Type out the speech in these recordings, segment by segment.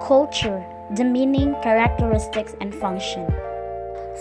Culture, the meaning, characteristics, and function.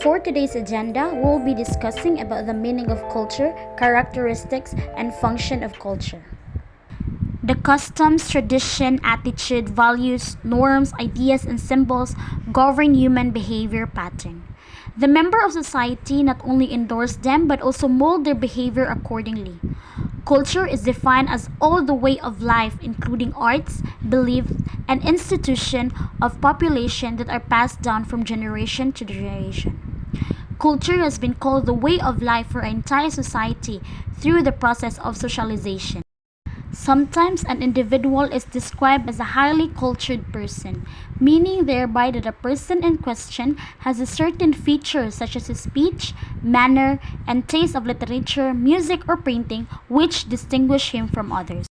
For today's agenda, we'll be discussing about the meaning of culture, characteristics, and function of culture. The customs, tradition, attitude, values, norms, ideas, and symbols govern human behavior pattern. The member of society not only endorse them but also mold their behavior accordingly. Culture is defined as all the way of life, including arts, beliefs, and institutions of population that are passed down from generation to generation. Culture has been called the way of life for an entire society through the process of socialization. Sometimes an individual is described as a highly cultured person, meaning thereby that a person in question has a certain features such as his speech, manner, and taste of literature, music, or painting which distinguish him from others.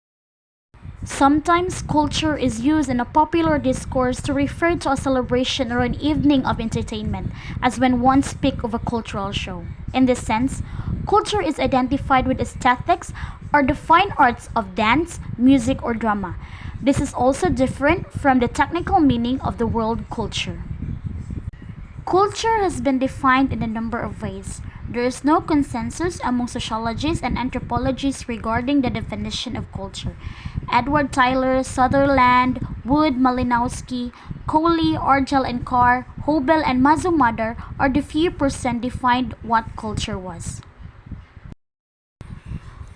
Sometimes culture is used in a popular discourse to refer to a celebration or an evening of entertainment, as when one speaks of a cultural show. In this sense, culture is identified with aesthetics or the fine arts of dance, music, or drama. This is also different from the technical meaning of the word culture. Culture has been defined in a number of ways. There is no consensus among sociologists and anthropologists regarding the definition of culture. Edward Tyler, Sutherland, Wood, Malinowski, Coley, Argel and Carr, Hobel, and Mazumdar are the few percent defined what culture was.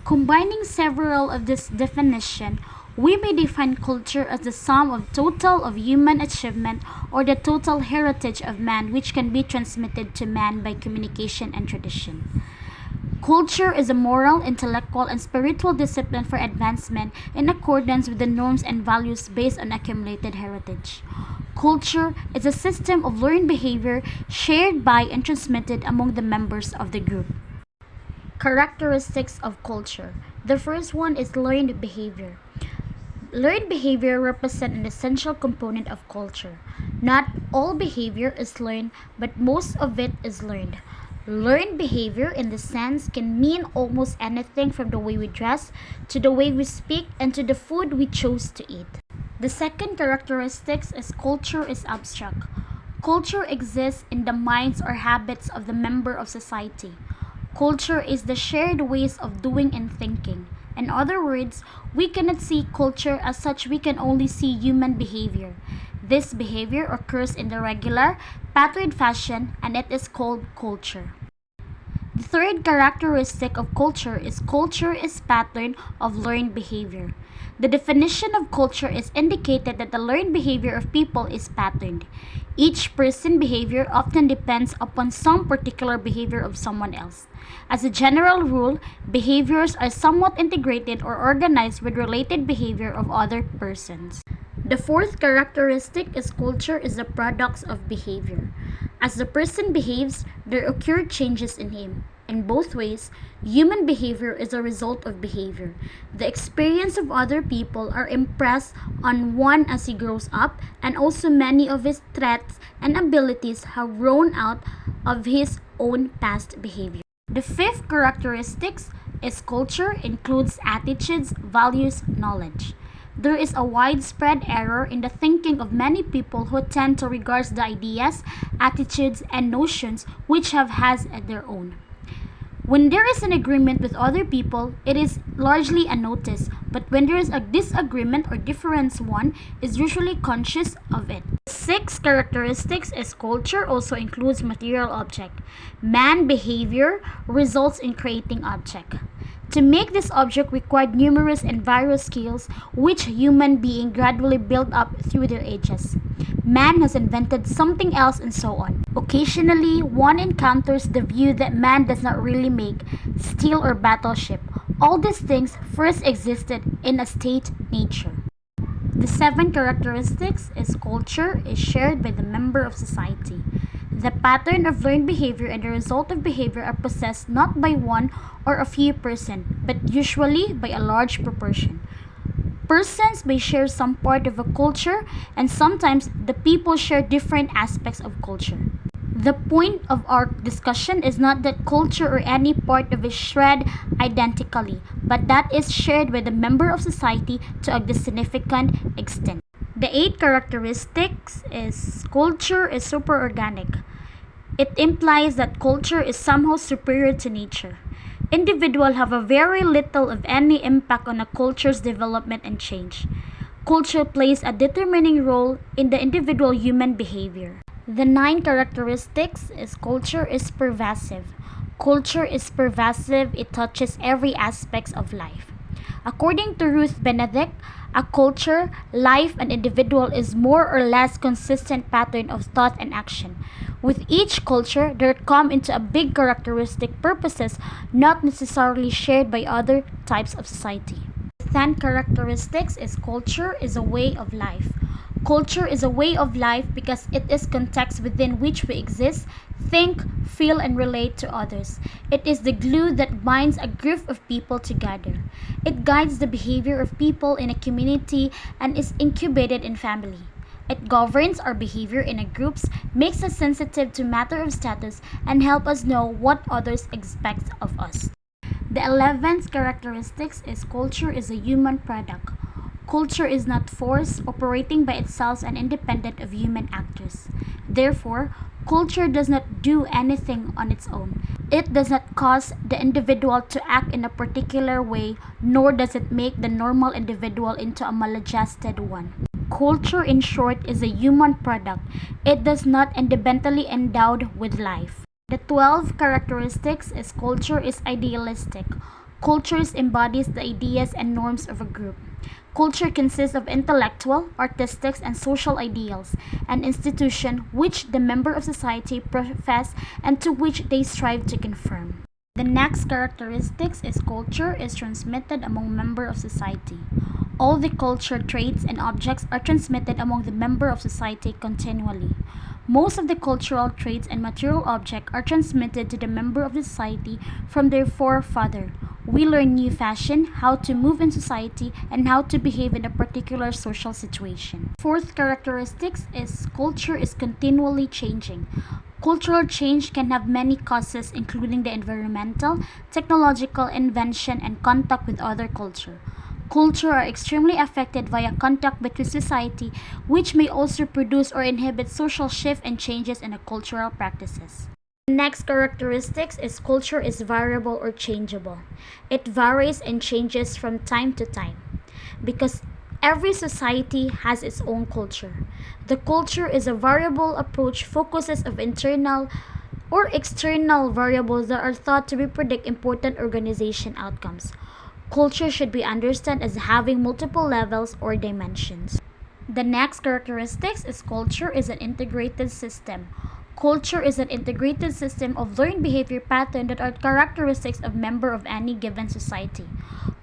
Combining several of this definition, we may define culture as the sum of total of human achievement or the total heritage of man which can be transmitted to man by communication and tradition. Culture is a moral, intellectual, and spiritual discipline for advancement in accordance with the norms and values based on accumulated heritage. Culture is a system of learned behavior shared by and transmitted among the members of the group. Characteristics of culture. The first one is learned behavior. Learned behavior represents an essential component of culture. Not all behavior is learned, but most of it is learned. Learned behavior in the sense can mean almost anything from the way we dress, to the way we speak, and to the food we choose to eat. The second characteristic is culture is abstract. Culture exists in the minds or habits of the member of society. Culture is the shared ways of doing and thinking. In other words, we cannot see culture as such, we can only see human behavior. This behavior occurs in the regular, patterned fashion, and it is called culture. The third characteristic of culture is pattern of learned behavior. The definition of culture is indicated that the learned behavior of people is patterned. Each person's behavior often depends upon some particular behavior of someone else. As a general rule, behaviors are somewhat integrated or organized with related behavior of other persons. The fourth characteristic is culture is the products of behavior. As the person behaves, there occur changes in him. In both ways, human behavior is a result of behavior. The experience of other people are impressed on one as he grows up, and also many of his traits and abilities have grown out of his own past behavior. The fifth characteristic is culture includes attitudes, values, knowledge. There is a widespread error in the thinking of many people who tend to regard the ideas, attitudes, and notions which have as their own. When there is an agreement with other people, it is largely unnoticed, but when there is a disagreement or difference, one is usually conscious of it. The sixth characteristics is culture also includes material object. Man behavior results in creating object. To make this object required numerous and various skills which human beings gradually build up through their ages. Man has invented something else and so on. Occasionally, one encounters the view that man does not really make steel or battleship. All these things first existed in a state nature. The seventh characteristics is culture is shared by the member of society. The pattern of learned behavior and the result of behavior are possessed not by one or a few persons, but usually by a large proportion. Persons may share some part of a culture, and sometimes the people share different aspects of culture. The point of our discussion is not that culture or any part of it is shared identically, but that is shared by the member of society to a significant extent. The eight characteristics is culture is super organic. It implies that culture is somehow superior to nature. Individuals have a very little of any impact on a culture's development and change. Culture plays a determining role in the individual human behavior. The nine characteristics is culture is pervasive. Culture is pervasive, it touches every aspect of life. According to Ruth Benedict, a culture, life, and individual is more or less consistent pattern of thought and action. With each culture, there come into a big characteristic purposes not necessarily shared by other types of society. The 10 characteristics is culture is a way of life. Culture is a way of life because it is context within which we exist, think, feel, and relate to others. It is the glue that binds a group of people together. It guides the behavior of people in a community and is incubated in family. It governs our behavior in a groups, makes us sensitive to matter of status, and help us know what others expect of us. The 11th characteristics is culture is a human product. Culture is not force operating by itself and independent of human actors. Therefore, culture does not do anything on its own. It does not cause the individual to act in a particular way, nor does it make the normal individual into a maladjusted one. Culture, in short, is a human product. It does not independently endowed with life. The 12 characteristics is culture is idealistic. Culture embodies the ideas and norms of a group. Culture consists of intellectual, artistic, and social ideals, an institution which the member of society profess and to which they strive to conform. The next characteristics is culture is transmitted among members of society. All the culture traits and objects are transmitted among the member of society continually. Most of the cultural traits and material objects are transmitted to the member of the society from their forefather. We learn new fashion, how to move in society, and how to behave in a particular social situation. Fourth characteristics is culture is continually changing. Cultural change can have many causes including the environmental, technological invention, and contact with other culture. Culture are extremely affected via contact between society, which may also produce or inhibit social shift and changes in the cultural practices. The next characteristics is culture is variable or changeable. It varies and changes from time to time because every society has its own culture. The culture is a variable approach focuses of internal or external variables that are thought to be predict important organization outcomes. Culture should be understood as having multiple levels or dimensions. The next characteristics is culture is an integrated system. Culture is an integrated system of learned behavior patterns that are characteristics of member of any given society.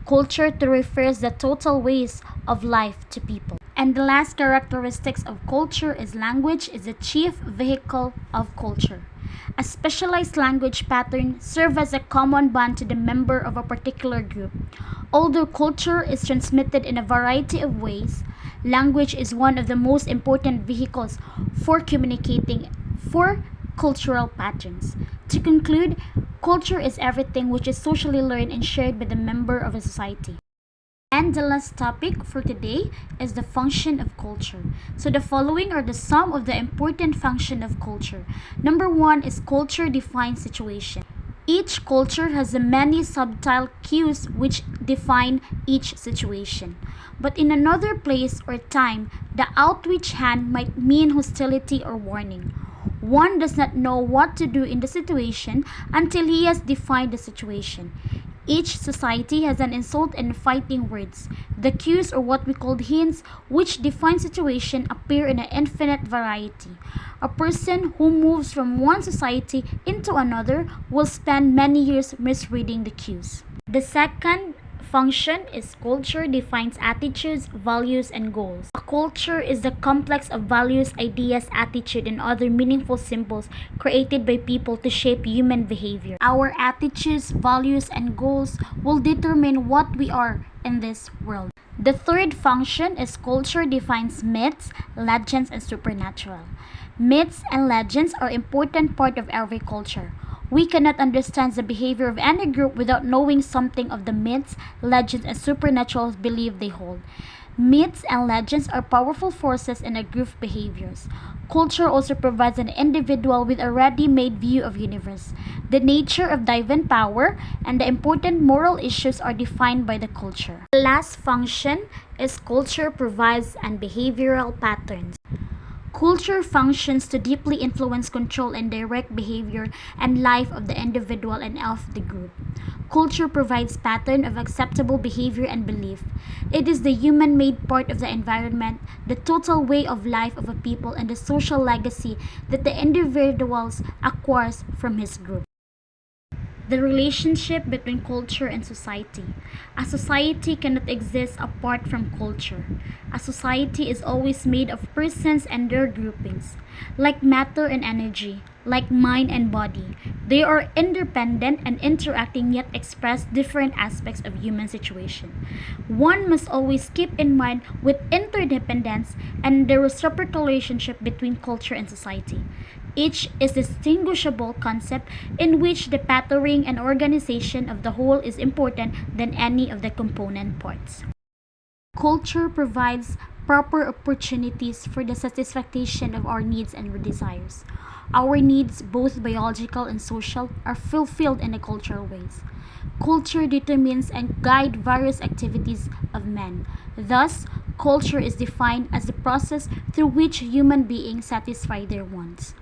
Culture to refers the total ways of life to people. And the last characteristics of culture is language is the chief vehicle of culture. A specialized language pattern serves as a common bond to the member of a particular group. Although culture is transmitted in a variety of ways, language is one of the most important vehicles for communicating for cultural patterns. To conclude, culture is everything which is socially learned and shared by the member of a society. And the last topic for today is the function of culture. So the following are the sum of the important function of culture. Number 1 is culture defines situation. Each culture has a many subtle cues which define each situation. But in another place or time, the outreach hand might mean hostility or warning. One does not know what to do in the situation until he has defined the situation. Each society has an insult and fighting words. The cues or what we call hints which define situation appear in an infinite variety. A person who moves from one society into another will spend many years misreading the cues. The second function is culture defines attitudes, values, and goals. A culture is the complex of values, ideas, attitude, and other meaningful symbols created by people to shape human behavior. Our attitudes, values, and goals will determine what we are in this world. The third function is culture defines myths, legends, and supernatural. Myths and legends are an important part of every culture. We cannot understand the behavior of any group without knowing something of the myths, legends, and supernatural beliefs they hold. Myths and legends are powerful forces in a group behaviors. Culture also provides an individual with a ready-made view of universe. The nature of divine power and the important moral issues are defined by the culture. The last function is culture provides and behavioral patterns. Culture functions to deeply influence, control, and direct behavior and life of the individual and of the group. Culture provides pattern of acceptable behavior and belief. It is the human-made part of the environment, the total way of life of a people, and the social legacy that the individuals acquires from his group. The relationship between culture and society. A society cannot exist apart from culture. A society is always made of persons and their groupings. Like matter and energy, like mind and body, they are independent and interacting yet express different aspects of human situation. One must always keep in mind with interdependence and the reciprocal relationship between culture and society. Each is distinguishable concept in which the patterning and organization of the whole is important than any of the component parts. Culture provides proper opportunities for the satisfaction of our needs and desires. Our needs, both biological and social, are fulfilled in the cultural ways. Culture determines and guides various activities of men. Thus, culture is defined as the process through which human beings satisfy their wants.